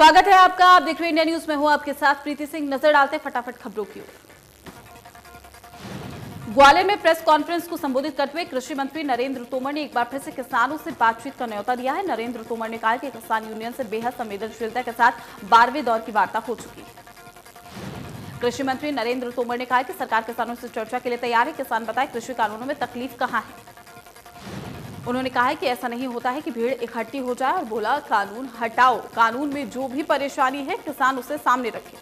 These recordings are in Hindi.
स्वागत है आपका। आप देख रहे हैं इंडिया न्यूज में हूं आपके साथ प्रीति सिंह। नजर डालते फटाफट खबरों की ओर। ग्वालियर में प्रेस कॉन्फ्रेंस को संबोधित करते हुए कृषि मंत्री नरेंद्र तोमर ने एक बार फिर से किसानों से बातचीत का न्योता दिया है। नरेंद्र तोमर ने कहा कि किसान यूनियन से बेहद संवेदनशीलता के साथ 12वें दौर की वार्ता हो चुकी है। कृषि मंत्री नरेंद्र तोमर ने कहा कि सरकार किसानों से चर्चा के लिए तैयार है। किसान बताए कृषि कानूनों में तकलीफ कहां है। उन्होंने कहा है कि ऐसा नहीं होता है कि भीड़ इकट्ठी हो जाए और बोला कानून हटाओ। कानून में जो भी परेशानी है किसान उसे सामने रखे।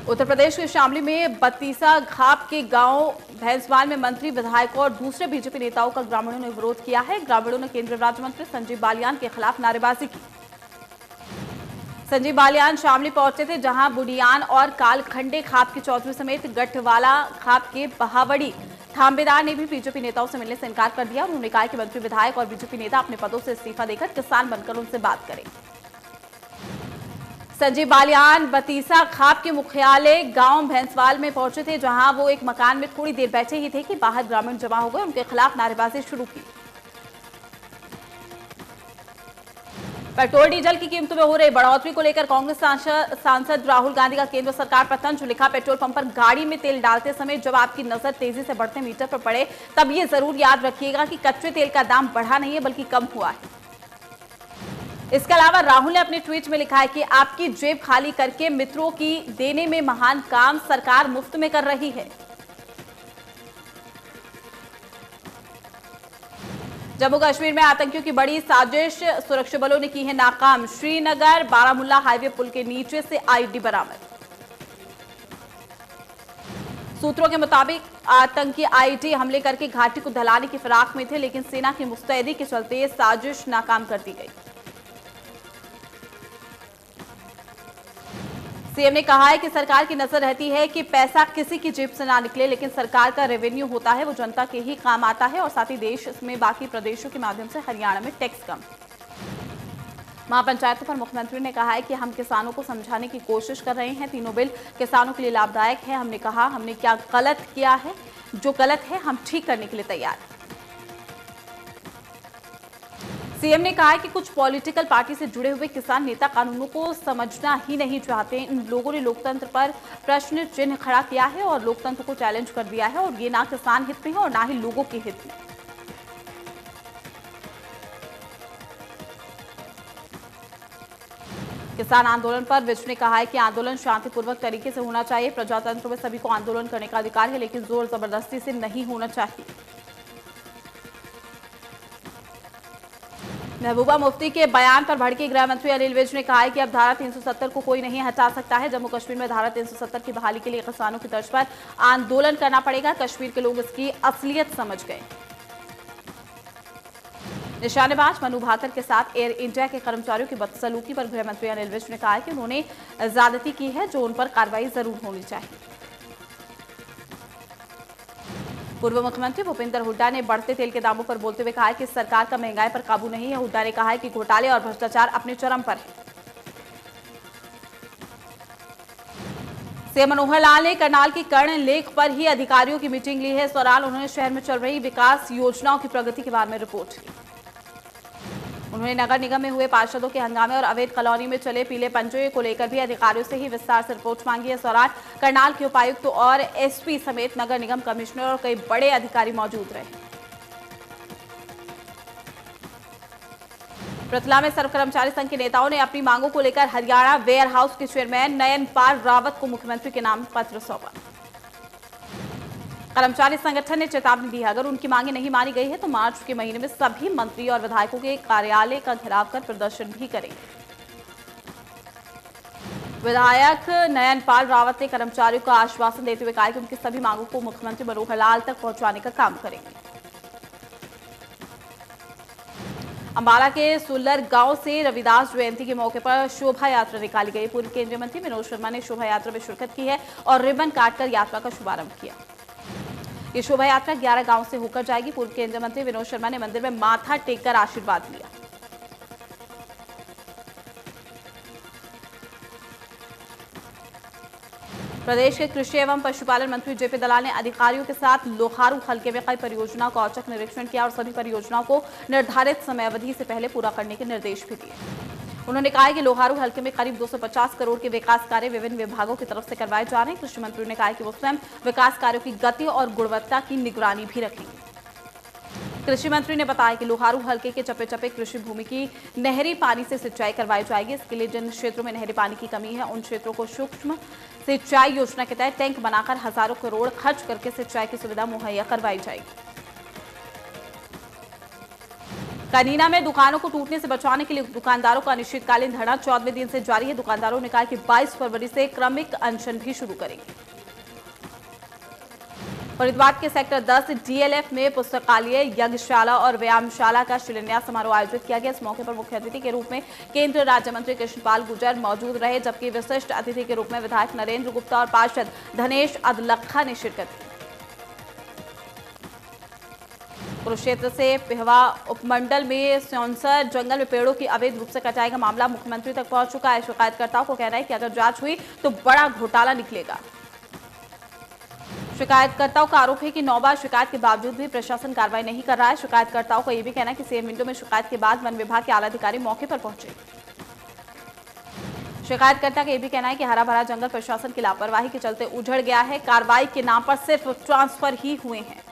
उत्तर प्रदेश के शामली में बत्तीसा घाट के गांव भैंसवाल में मंत्री, विधायकों और दूसरे बीजेपी नेताओं का ग्रामीणों ने विरोध किया है। ग्रामीणों ने केंद्रीय राज्य मंत्री संजीव बालियान के खिलाफ नारेबाजी की। संजीव बालियान शामली पहुंचे थे, जहां बुडियान और कालखंडे खाप के चौधरी समेत गठवाला खाप के बहावड़ी थांबेदार ने भी बीजेपी नेताओं से मिलने से इनकार कर दिया। उन्होंने कहा कि मंत्री, विधायक और बीजेपी नेता अपने पदों से इस्तीफा देकर किसान बनकर उनसे बात करें। संजीव बालियान बतीसा खाप के मुख्यालय गांव भैंसवाल में पहुंचे थे, जहां वो एक मकान में थोड़ी देर बैठे ही थे कि बाहर ग्रामीण जमा हो गए, उनके खिलाफ नारेबाजी शुरू की। पेट्रोल डीजल की कीमतों में हो रही बढ़ोतरी को लेकर कांग्रेस सांसद राहुल गांधी का केंद्र सरकार पर तंज। लिखा, पेट्रोल पंप पर गाड़ी में तेल डालते समय जब आपकी नजर तेजी से बढ़ते मीटर पर पड़े तब ये जरूर याद रखिएगा कि कच्चे तेल का दाम बढ़ा नहीं है बल्कि कम हुआ है। इसके अलावा राहुल ने अपने ट्वीट में लिखा है कि आपकी जेब खाली करके मित्रों की देने में महान काम सरकार मुफ्त में कर रही है। जम्मू कश्मीर में आतंकियों की बड़ी साजिश सुरक्षा बलों ने की है नाकाम। श्रीनगर बारामुल्ला हाईवे पुल के नीचे से आईडी बरामद। सूत्रों के मुताबिक आतंकी आईडी हमले करके घाटी को दहलाने की फिराक में थे, लेकिन सेना की मुस्तैदी के चलते साजिश नाकाम कर दी गई। सीएम ने कहा है कि सरकार की नजर रहती है कि पैसा किसी की जेब से ना निकले, लेकिन सरकार का रेवेन्यू होता है वो जनता के ही काम आता है और साथ ही देश में बाकी प्रदेशों के माध्यम से हरियाणा में टैक्स कम। महापंचायतों पर मुख्यमंत्री ने कहा है कि हम किसानों को समझाने की कोशिश कर रहे हैं। तीनों बिल किसानों के लिए लाभदायक है। हमने कहा हमने क्या गलत किया है, जो गलत है हम ठीक करने के लिए तैयार हैं। सीएम ने कहा है कि कुछ पॉलिटिकल पार्टी से जुड़े हुए किसान नेता कानूनों को समझना ही नहीं चाहते। इन लोगों ने लोकतंत्र पर प्रश्न चिन्ह खड़ा किया है और लोकतंत्र को चैलेंज कर दिया है, और ये ना किसान हित में है और ना ही लोगों के हित में। किसान आंदोलन पर विज ने कहा है कि आंदोलन शांतिपूर्वक तरीके से होना चाहिए। प्रजातंत्र में सभी को आंदोलन करने का अधिकार है, लेकिन जोर जबरदस्ती से नहीं होना चाहिए। महबूबा मुफ्ती के बयान पर भड़के गृह मंत्री अनिल विज ने कहा है कि अब धारा 370 को कोई नहीं हटा सकता है। जम्मू कश्मीर में धारा 370 की बहाली के लिए किसानों की तर्ज पर आंदोलन करना पड़ेगा। कश्मीर के लोग इसकी असलियत समझ गए। निशानेबाज मनु भाकर के साथ एयर इंडिया के कर्मचारियों की बदसलूकी पर गृह मंत्री अनिल विज ने कहा है कि उन्होंने ज्यादती की है, जो उन पर कार्रवाई जरूर होनी चाहिए। पूर्व मुख्यमंत्री भूपेंद्र हुड्डा ने बढ़ते तेल के दामों पर बोलते हुए कहा है कि सरकार का महंगाई पर काबू नहीं है। हुड्डा ने कहा है कि घोटाले और भ्रष्टाचार अपने चरम पर है। सीएम मनोहर लाल ने करनाल की कर्ण लेक पर ही अधिकारियों की मीटिंग ली है। इस दौरान उन्होंने शहर में चल रही विकास योजनाओं की प्रगति के बारे में रिपोर्ट की। उन्होंने नगर निगम में हुए पार्षदों के हंगामे और अवैध कॉलोनी में चले पीले पंजे को लेकर भी अधिकारियों से ही विस्तार से रिपोर्ट मांगी। इस दौरान करनाल के उपायुक्त और एसपी समेत नगर निगम कमिश्नर और कई बड़े अधिकारी मौजूद रहे। पृथला में सर्व कर्मचारी संघ के नेताओं ने अपनी मांगों को लेकर हरियाणा वेयर हाउस के चेयरमैन नयनपाल रावत को मुख्यमंत्री के नाम पत्र सौंपा। कर्मचारी संगठन ने चेतावनी दी है, अगर उनकी मांगे नहीं मानी गई है तो मार्च के महीने में सभी मंत्री और विधायकों के कार्यालय का घेराव कर प्रदर्शन भी करेंगे। विधायक नयनपाल रावत ने कर्मचारियों को आश्वासन देते हुए कहा कि उनकी सभी मांगों को मुख्यमंत्री मनोहर लाल तक पहुंचाने का काम करेंगे। अंबाला के सुल्लर गांव से रविदास जयंती के मौके पर शोभा यात्रा निकाली गई। पूर्व केंद्रीय मंत्री मनोज शर्मा ने शोभा यात्रा में शिरकत की है और रिबन काटकर यात्रा का शुभारंभ किया। ये शोभा यात्रा 11 गांव से होकर जाएगी। पूर्व केंद्रीय मंत्री विनोद शर्मा ने मंदिर में माथा टेककर आशीर्वाद लिया। प्रदेश के कृषि एवं पशुपालन मंत्री जेपी दलाल ने अधिकारियों के साथ लोहारू हलके में कई परियोजनाओं का औचक निरीक्षण किया और सभी परियोजनाओं को निर्धारित समयावधि से पहले पूरा करने के निर्देश भी दिए। उन्होंने कहा कि लोहारू हलके में करीब 250 करोड़ के विकास कार्य विभिन्न विभागों की तरफ से करवाए जा रहे हैं। कृषि मंत्री ने कहा कि वो स्वयं विकास कार्यों की गति और गुणवत्ता की निगरानी भी रखेंगे। कृषि मंत्री ने बताया कि लोहारू हलके के चप्पे चप्पे कृषि भूमि की नहरी पानी से सिंचाई करवाई जाएगी। इसके लिए जिन क्षेत्रों में नहरी पानी की कमी है उन क्षेत्रों को सूक्ष्म सिंचाई योजना के तहत टैंक बनाकर हजारों करोड़ खर्च करके सिंचाई की सुविधा मुहैया करवाई जाएगी। कनीना में दुकानों को टूटने से बचाने के लिए दुकानदारों का अनिश्चितकालीन धरना 14वें दिन से जारी है। दुकानदारों ने कहा कि 22 फरवरी से क्रमिक अनशन भी शुरू करेंगे। फरीदाबाद के सेक्टर 10 डीएलएफ में पुस्तकालय, यज्ञशाला और व्यायामशाला का शिलान्यास समारोह आयोजित किया गया। इस मौके पर मुख्य अतिथि के रूप में केंद्रीय राज्य मंत्री कृष्णपाल गुर्जर मौजूद रहे, जबकि विशिष्ट अतिथि के रूप में विधायक नरेंद्र गुप्ता और पार्षद धनेश अदलखा ने शिरकत की। कुरुक्षेत्र से पिहवा उपमंडल में स्योंसर जंगल में पेड़ों की अवैध रूप से कटाई का मामला मुख्यमंत्री तक पहुंच चुका है। शिकायतकर्ताओं को कहना है कि अगर जांच हुई तो बड़ा घोटाला निकलेगा। शिकायतकर्ताओं का आरोप है कि 9 बार शिकायत के बावजूद भी प्रशासन कार्रवाई नहीं कर रहा है। शिकायतकर्ताओं का यह भी कहना है कि सेम विंडो में शिकायत के बाद वन विभाग के आला अधिकारी मौके पर पहुंचे। शिकायतकर्ता का यह भी कहना है कि हरा भरा जंगल प्रशासन की लापरवाही के चलते उजड़ गया है। कार्रवाई के नाम पर सिर्फ ट्रांसफर ही हुए हैं।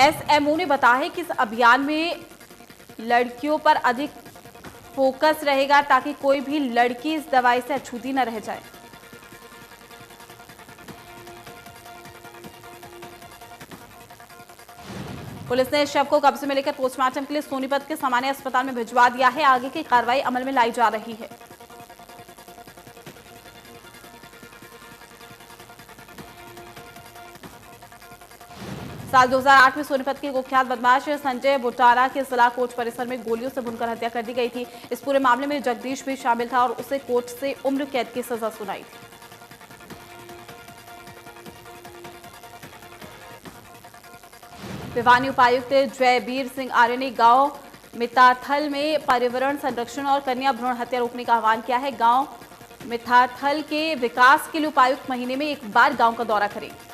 एसएमओ ने बताया कि इस अभियान में लड़कियों पर अधिक फोकस रहेगा ताकि कोई भी लड़की इस दवाई से अछूती न रह जाए। पुलिस ने शव को कब्जे में लेकर पोस्टमार्टम के लिए सोनीपत के सामान्य अस्पताल में भिजवा दिया है। आगे की कार्रवाई अमल में लाई जा रही है। साल 2008 में सोनीपत के कुख्यात बदमाश संजय बुटारा के जिला कोर्ट परिसर में गोलियों से भूनकर हत्या कर दी गई थी। इस पूरे मामले में जगदीश भी शामिल था और उसे कोर्ट से उम्र कैद की सजा सुनाई थी। भिवानी उपायुक्त जयबीर सिंह आर्य ने गांव मिताथल में पर्यावरण संरक्षण और कन्या भ्रूण हत्या रोकने का आह्वान किया है। गांव मिताथल के विकास के लिए उपायुक्त महीने में एक बार गांव का दौरा करेंगे।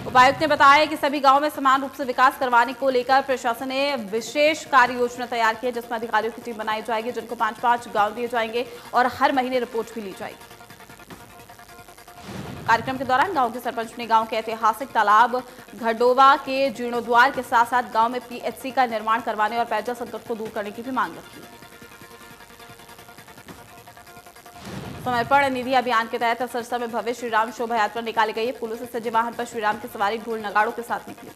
उपायुक्त ने बताया कि सभी गांवों में समान रूप से विकास करवाने को लेकर प्रशासन ने विशेष कार्य योजना तैयार की है, जिसमें अधिकारियों की टीम बनाई जाएगी, जिनको 5-5 गांव दिए जाएंगे और हर महीने रिपोर्ट भी ली जाएगी। कार्यक्रम के दौरान गांव के सरपंच ने गांव के ऐतिहासिक तालाब घडोवा के जीर्णोद्वार के साथ साथ गांव में पीएचसी का निर्माण करवाने और पेयजल संकट को दूर करने की भी मांग रखी। समर्पण निधि अभियान के तहत सिरसा में भव्य श्रीराम शोभा यात्रा निकाली गई है। पुलिस से सजे वाहन पर श्रीराम की सवारी ढोल नगाड़ों के साथ निकली।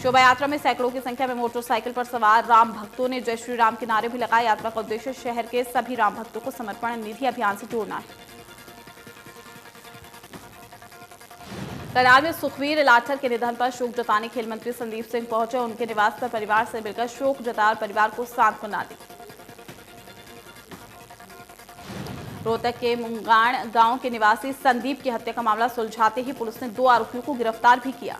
शोभा यात्रा में सैकड़ों की संख्या में मोटरसाइकिल पर सवार राम भक्तों ने जय श्री राम के नारे भी लगाए। यात्रा का उद्देश्य शहर के सभी राम भक्तों को समर्पण निधि अभियान से जोड़ना है। करनाल में सुखवीर लाठर के निधन पर शोक जताने खेल मंत्री संदीप सिंह पहुंचे। उनके निवास पर परिवार से मिलकर शोक जताकर परिवार को सांत्वना दी। रोहतक के मुंगाण गांव के निवासी संदीप की हत्या का मामला सुलझाते ही पुलिस ने 2 आरोपियों को गिरफ्तार भी किया।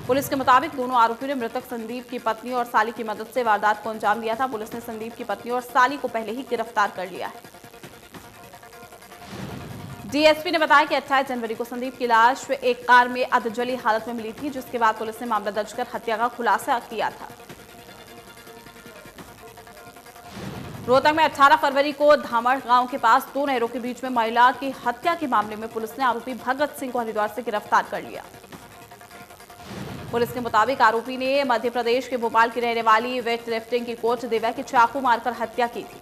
पुलिस के मुताबिक दोनों आरोपियों ने मृतक संदीप की पत्नी और साली की मदद से वारदात को अंजाम दिया था। पुलिस ने संदीप की पत्नी और साली को पहले ही गिरफ्तार कर लिया है। डीएसपी ने बताया कि 28 जनवरी को संदीप की लाश एक कार में अधजली हालत में मिली थी, जिसके बाद पुलिस ने मामला दर्ज कर हत्या का खुलासा किया था। रोहतक में 18 फरवरी को धामड़ गांव के पास 2 नहरों के बीच में महिला की हत्या के मामले में पुलिस ने आरोपी भगत सिंह को हरिद्वार से गिरफ्तार कर लिया। पुलिस के मुताबिक आरोपी ने मध्य प्रदेश के भोपाल की रहने वाली वेट लिफ्टिंग की कोच दिव्या की चाकू मारकर हत्या की थी।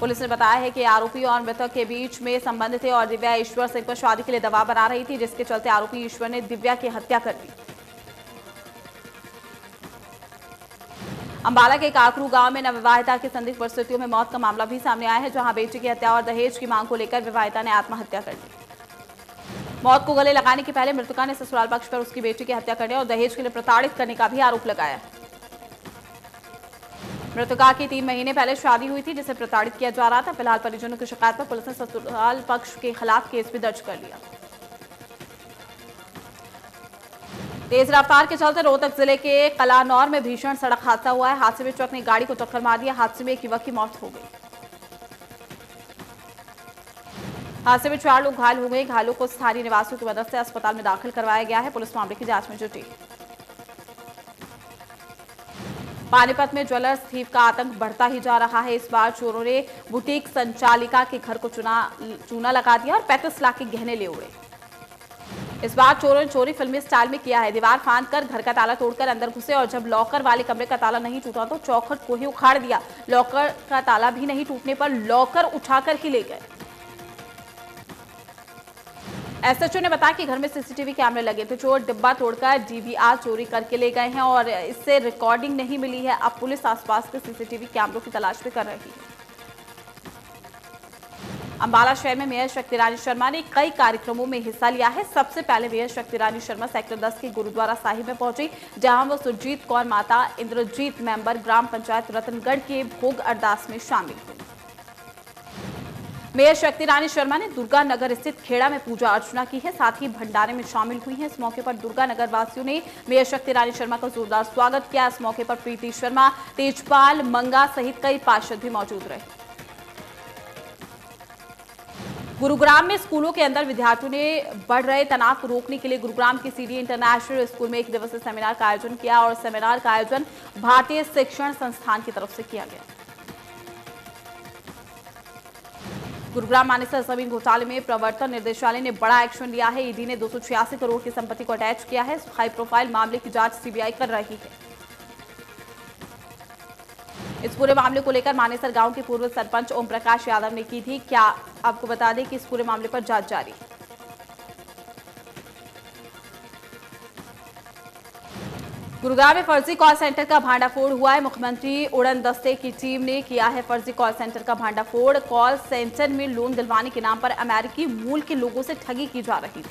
पुलिस ने बताया है कि आरोपी और मृतक के बीच में संबंध थे और दिव्या ईश्वर सिंह पर शादी के लिए दबाव बना रही थी, जिसके चलते आरोपी ईश्वर ने दिव्या की हत्या कर दी। अंबाला के काकरू गांव में नवविवाहिता की संदिग्ध परिस्थितियों में मौत का मामला भी सामने आया है, जहां बेटी की हत्या और दहेज की मांग को लेकर विवाहिता ने आत्महत्या कर ली। मौत को गले लगाने के पहले मृतका ने ससुराल पक्ष पर उसकी बेटी की हत्या करने और दहेज के लिए प्रताड़ित करने का भी आरोप लगाया। मृतका की 3 महीने पहले शादी हुई थी, जिसे प्रताड़ित किया जा रहा था। फिलहाल परिजनों की शिकायत पर पुलिस ने ससुराल पक्ष के खिलाफ केस भी दर्ज कर लिया। तेज रफ्तार के चलते रोहतक जिले के कलानौर में भीषण सड़क हादसा हुआ है। हादसे में ट्रक ने गाड़ी को टक्कर मार दिया। हादसे में एक युवक की मौत हो गई। हादसे में 4 लोग घायल हो गए। घायलों को स्थानीय निवासियों की मदद से अस्पताल में दाखिल करवाया गया है। पुलिस मामले की जांच में जुटी। पानीपत में ज्वेलर्स थीफ का आतंक बढ़ता ही जा रहा है। इस बार चोरों ने बुटीक संचालिका के घर को चूना लगा दिया और 35 लाख के गहने ले उड़े। इस बार चोरों ने चोरी फिल्मी स्टाइल में किया है। दीवार फांदकर घर का ताला तोड़कर अंदर घुसे और जब लॉकर वाले कमरे का ताला नहीं टूटा तो चौखट को ही उखाड़ दिया। लॉकर का ताला भी नहीं टूटने पर लॉकर उठाकर ही ले गए। एसएचओ ने बताया कि घर में सीसीटीवी कैमरे लगे थे। चोर डिब्बा तोड़कर डीवीआर चोरी करके ले गए हैं और इससे रिकॉर्डिंग नहीं मिली है। अब पुलिस आसपास के सीसीटीवी कैमरों की तलाश भी कर रही है। अंबाला शहर में मेयर शक्ति रानी शर्मा ने कई कार्यक्रमों में हिस्सा लिया है। सबसे पहले मेयर शक्ति रानी शर्मा सेक्टर 10 के गुरुद्वारा साहिब में पहुंची, जहां वो सुरजीत कौर माता इंद्रजीत मेंबर ग्राम पंचायत रतनगढ़ के भोग अरदास में शामिल हुई। मेयर शक्ति रानी शर्मा ने दुर्गा नगर स्थित खेड़ा में पूजा अर्चना की है, साथ ही भंडारे में शामिल हुई हैं। इस मौके पर दुर्गा नगर वासियों ने मेयर शक्ति रानी शर्मा का जोरदार स्वागत किया। इस मौके पर प्रीति शर्मा, तेजपाल मंगा सहित कई पार्षद भी मौजूद रहे। गुरुग्राम में स्कूलों के अंदर विद्यार्थियों ने बढ़ रहे तनाव को रोकने के लिए गुरुग्राम के सीडी इंटरनेशनल स्कूल में 1 दिवसीय सेमिनार का आयोजन किया और सेमिनार का आयोजन भारतीय शिक्षण संस्थान की तरफ से किया गया। गुरुग्राम मानेसर जमीन घोटाले में प्रवर्तन निर्देशालय ने बड़ा एक्शन लिया है। ईडी ने 286 करोड़ की संपत्ति को अटैच किया है। हाई प्रोफाइल मामले की जांच सीबीआई कर रही है। इस पूरे मामले को लेकर मानेसर गांव के पूर्व सरपंच ओम प्रकाश यादव ने की थी। क्या आपको बता दें कि इस पूरे मामले पर जांच जारी है। गुरुग्राम में फर्जी कॉल सेंटर का भांडाफोड़ हुआ है। मुख्यमंत्री उड़न दस्ते की टीम ने किया है फर्जी कॉल सेंटर का भांडाफोड़। कॉल सेंटर में लोन दिलवाने के नाम पर अमेरिकी मूल के लोगों से ठगी की जा रही थी।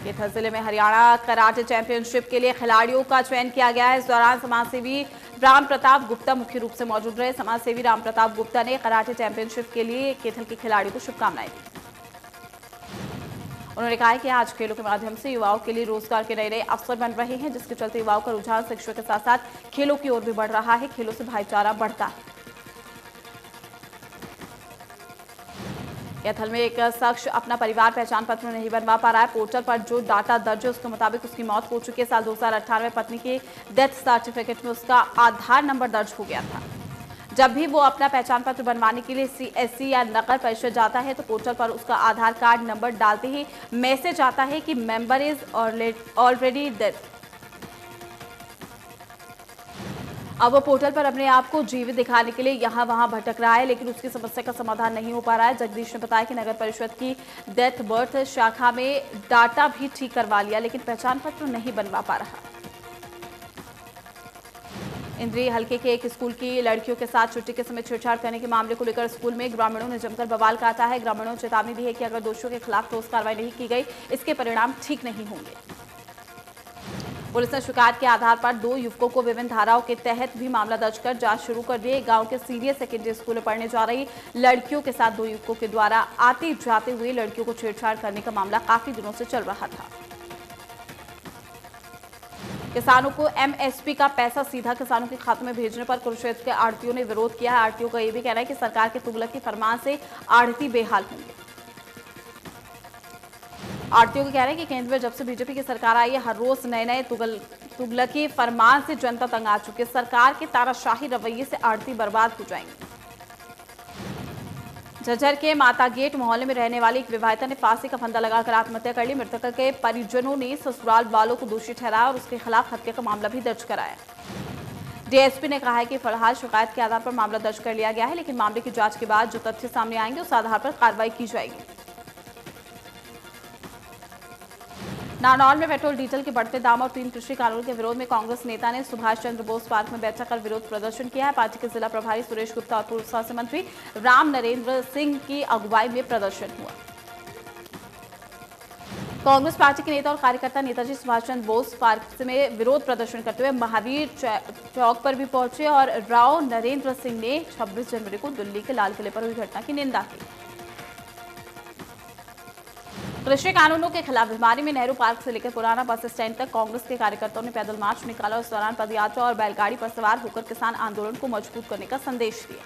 कैथल जिले में हरियाणा कराटे चैंपियनशिप के लिए खिलाड़ियों का चयन किया गया है। इस दौरान समाजसेवी राम प्रताप गुप्ता मुख्य रूप से मौजूद रहे। समाजसेवी राम प्रताप गुप्ता ने कराटे चैंपियनशिप के लिए कैथल के खिलाड़ियों को शुभकामनाएं दी। उन्होंने कहा कि आज खेलों के माध्यम से युवाओं के लिए रोजगार के नए नए अवसर बन रहे हैं, जिसके चलते युवाओं का रुझान शिक्षा के साथ साथ खेलों की ओर भी बढ़ रहा है। खेलों से भाईचारा बढ़ता है। कैथल में एक शख्स अपना परिवार पहचान पत्र नहीं बनवा पा रहा है। पोर्टल पर जो डाटा दर्ज है उसके मुताबिक उसकी मौत हो चुकी है। साल 2018 में पत्नी के डेथ सर्टिफिकेट में उसका आधार नंबर दर्ज हो गया था। जब भी वो अपना पहचान पत्र बनवाने के लिए सीएससी या नगर परिषद जाता है तो पोर्टल पर उसका आधार कार्ड नंबर डालते ही मैसेज आता है कि मेंबर इज ऑलरेडी डेड। अब वो पोर्टल पर अपने आप को जीवित दिखाने के लिए यहाँ वहां भटक रहा है, लेकिन उसकी समस्या का समाधान नहीं हो पा रहा है। जगदीश ने बताया कि नगर परिषद की डेथ बर्थ शाखा में डाटा भी ठीक करवा लिया, लेकिन पहचान पत्र नहीं बनवा पा रहा। इंद्री हल्के के एक स्कूल की लड़कियों के साथ छुट्टी के समय छेड़छाड़ करने के मामले को लेकर स्कूल में ग्रामीणों ने जमकर बवाल काटा है। ग्रामीणों ने चेतावनी दी है कि अगर दोषियों के खिलाफ ठोस कार्रवाई नहीं की गई, इसके परिणाम ठीक नहीं होंगे। पुलिस ने शिकायत के आधार पर 2 युवकों को विभिन्न धाराओं के तहत भी मामला दर्ज कर जांच शुरू कर दी। गांव के सीनियर सेकेंडरी स्कूल में पढ़ने जा रही लड़कियों के साथ 2 युवकों के द्वारा आते जाते हुए लड़कियों को छेड़छाड़ करने का मामला काफी दिनों से चल रहा था। किसानों को एमएसपी का पैसा सीधा किसानों के खाते में भेजने पर कुरुक्षेत्र के आढ़तियों ने विरोध किया है। आढ़तियों का यह भी कहना है कि सरकार के तुगलकी फरमान से आढ़ती बेहाल होंगे। आढ़तियों का कहना है कि केंद्र में जब से बीजेपी की सरकार आई है, हर रोज नए नए तुगलकी फरमान से जनता तंग आ चुकी है। सरकार के तानाशाही रवैये से आढ़ती बर्बाद हो जाएंगे। झज्जर के माता गेट मोहल्ले में रहने वाली एक विवाहिता ने फांसी का फंदा लगाकर आत्महत्या कर ली। मृतक के परिजनों ने ससुराल वालों को दोषी ठहराया और उसके खिलाफ हत्या का मामला भी दर्ज कराया। डीएसपी ने कहा है कि फिलहाल शिकायत के आधार पर मामला दर्ज कर लिया गया है, लेकिन मामले की जांच के बाद जो तथ्य सामने आएंगे उस आधार पर कार्रवाई की जाएगी। नारनौल में पेट्रोल डीजल के बढ़ते दाम और 3 कृषि कानून के विरोध में कांग्रेस नेता ने सुभाष चंद्र बोस पार्क में बैठक कर विरोध प्रदर्शन किया है। पार्टी के जिला प्रभारी सुरेश गुप्ता और पूर्व स्वास्थ्य मंत्री राम नरेंद्र सिंह की अगुवाई में प्रदर्शन हुआ। कांग्रेस पार्टी के नेता और कार्यकर्ता नेताजी सुभाष चंद्र बोस पार्क में विरोध प्रदर्शन करते हुए महावीर चौक पर भी पहुंचे और राव नरेंद्र सिंह ने 26 जनवरी को दिल्ली के लाल किले पर हुई घटना की निंदा की। कृषि कानूनों के खिलाफ भिवानी में नेहरू पार्क से लेकर पुराना बस स्टैंड तक कांग्रेस के कार्यकर्ताओं ने पैदल मार्च निकाला और इस दौरान पदयात्रा और बैलगाड़ी पर सवार होकर किसान आंदोलन को मजबूत करने का संदेश दिया।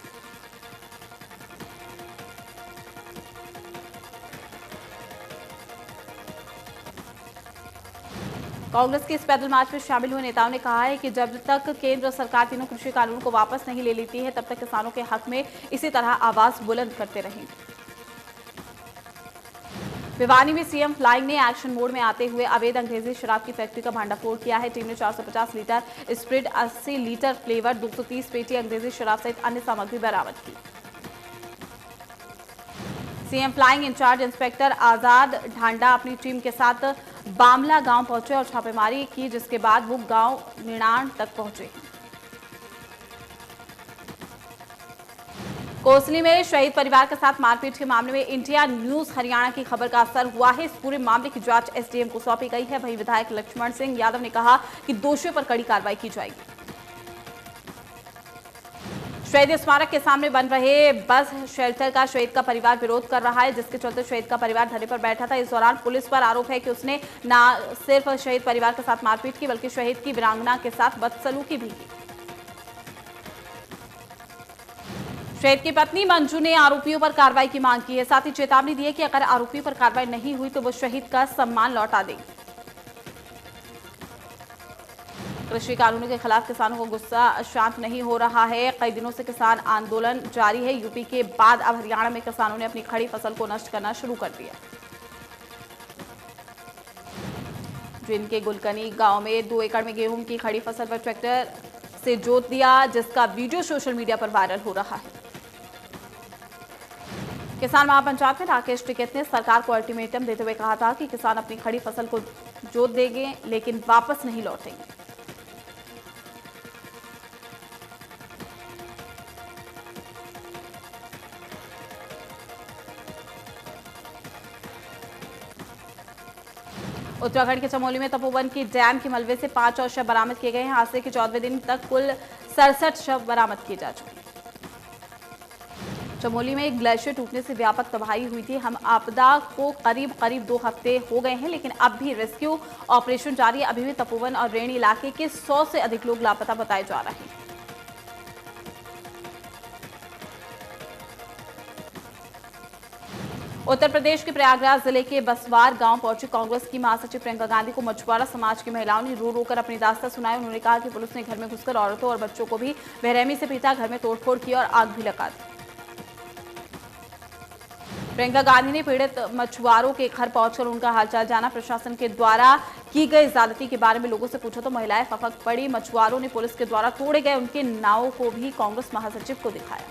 कांग्रेस के इस पैदल मार्च में शामिल हुए नेताओं ने कहा है कि जब तक केंद्र सरकार तीनों कृषि कानून को वापस नहीं ले लेती है, तब तक किसानों के हक में इसी तरह आवाज बुलंद करते रहेंगे। भिवानी में सीएम फ्लाइंग ने एक्शन मोड में आते हुए अवैध अंग्रेजी शराब की फैक्ट्री का भांडाफोड़ किया है। टीम ने 450 लीटर स्प्रिट, 80 लीटर फ्लेवर, 230 पेटी अंग्रेजी शराब सहित अन्य सामग्री बरामद की। सीएम फ्लाइंग इंचार्ज इंस्पेक्टर आजाद ढांडा अपनी टीम के साथ बामला गांव पहुंचे और छापेमारी की, जिसके बाद वो गांव निणान तक पहुंचे। कोसली में शहीद परिवार के साथ मारपीट के मामले में इंडिया न्यूज हरियाणा की खबर का असर हुआ है। इस पूरे मामले की जांच एसडीएम को सौंपी गई है। वहीं विधायक लक्ष्मण सिंह यादव ने कहा कि दोषियों पर कड़ी कार्रवाई की जाएगी। शहीद स्मारक के सामने बन रहे बस शेल्टर का शहीद का परिवार विरोध कर रहा है, जिसके चलते शहीद का परिवार धरने पर बैठा था। इस दौरान पुलिस पर आरोप है कि उसने न सिर्फ शहीद परिवार के साथ मारपीट की, बल्कि शहीद की वीरांगना के साथ बदसलूकी भी की। शहीद की पत्नी मंजू ने आरोपियों पर कार्रवाई की मांग की है, साथ ही चेतावनी दी है कि अगर आरोपियों पर कार्रवाई नहीं हुई तो वो शहीद का सम्मान लौटा देंगे। कृषि कानूनों के खिलाफ किसानों का गुस्सा शांत नहीं हो रहा है। कई दिनों से किसान आंदोलन जारी है। यूपी के बाद अब हरियाणा में किसानों ने अपनी खड़ी फसल को नष्ट करना शुरू कर दिया। जिनके गुलकनी गांव में 2 एकड़ में गेहूं की खड़ी फसल पर ट्रैक्टर से जोत दिया, जिसका वीडियो सोशल मीडिया पर वायरल हो रहा है। किसान महापंचायत में राकेश टिकैत ने सरकार को अल्टीमेटम देते हुए कहा था कि किसान अपनी खड़ी फसल को जोत देंगे, लेकिन वापस नहीं लौटेंगे। उत्तराखंड के चमोली में तपोवन की डैम के मलबे से 5 और शव बरामद किए गए हैं। हादसे के 14वें दिन तक कुल 67 शव बरामद किए जा चुके हैं। चमोली में एक ग्लेशियर टूटने से व्यापक तबाही हुई थी। हम आपदा को करीब 2 हफ्ते हो गए हैं, लेकिन अब भी रेस्क्यू ऑपरेशन जारी है। अभी भी तपोवन और रेणी इलाके के 100 से अधिक लोग लापता बताए जा रहे हैं। उत्तर प्रदेश के प्रयागराज जिले के बसवार गांव पहुंची कांग्रेस की महासचिव प्रियंका गांधी को मछुआरा समाज की महिलाओं ने रो रो कर अपनी दास्तां सुनाई। उन्होंने कहा कि पुलिस ने घर में घुसकर औरतों और बच्चों को भी बेरहमी से पीटा, घर में तोड़फोड़ की और आग भी लगा दी। प्रियंका गांधी ने पीड़ित मछुआरों के घर पहुंचकर उनका हालचाल जाना। प्रशासन के द्वारा की गई ज्यादती के बारे में लोगों से पूछा तो महिलाएं फफक पड़ी। मछुआरों ने पुलिस के द्वारा तोड़े गए उनके नावों को भी कांग्रेस महासचिव को दिखाया।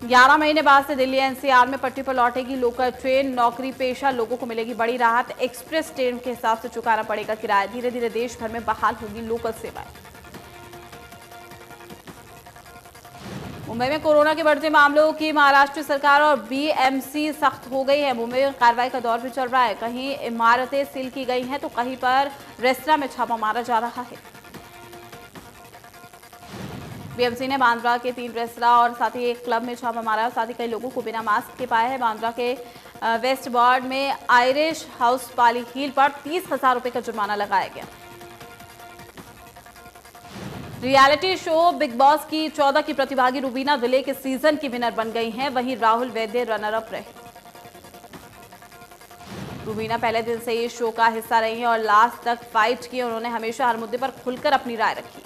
11 महीने बाद से दिल्ली एनसीआर में पटरी पर लौटेगी लोकल ट्रेन। नौकरी पेशा लोगों को मिलेगी बड़ी राहत। एक्सप्रेस ट्रेन के हिसाब से चुकाना पड़ेगा किराया। धीरे धीरे देश भर में बहाल होगी लोकल सेवाएं। मुंबई में कोरोना के बढ़ते मामलों की महाराष्ट्र सरकार और बीएमसी सख्त हो गई है। मुंबई में कार्रवाई का दौर भी चल रहा है। कहीं इमारतें सील की गई हैं तो कहीं पर रेस्तरां में छापा मारा जा रहा है। बीएमसी ने बांद्रा के 3 रेस्तरां और साथ ही एक क्लब में छापा मारा है। साथ ही कई लोगों को बिना मास्क के पाया है। बांद्रा के वेस्ट वार्ड में आयरिश हाउस पाली हिल पर 30,000 रुपए का जुर्माना लगाया गया। रियलिटी शो बिग बॉस की 14 की प्रतिभागी रुबीना विले के सीजन की विनर बन गई हैं। वहीं राहुल वैद्य रनर अप रहे। रुबीना पहले दिन से इस शो का हिस्सा रही हैं और लास्ट तक फाइट की। उन्होंने हमेशा हर मुद्दे पर खुलकर अपनी राय रखी।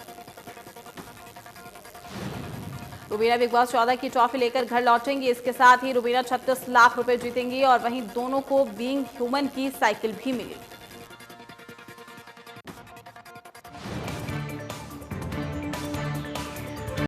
रुबीना बिग बॉस 14 की ट्रॉफी लेकर घर लौटेंगी। इसके साथ ही रुबीना 36 लाख रुपए जीतेंगी और वहीं दोनों को बीइंग ह्यूमन की साइकिल भी मिली।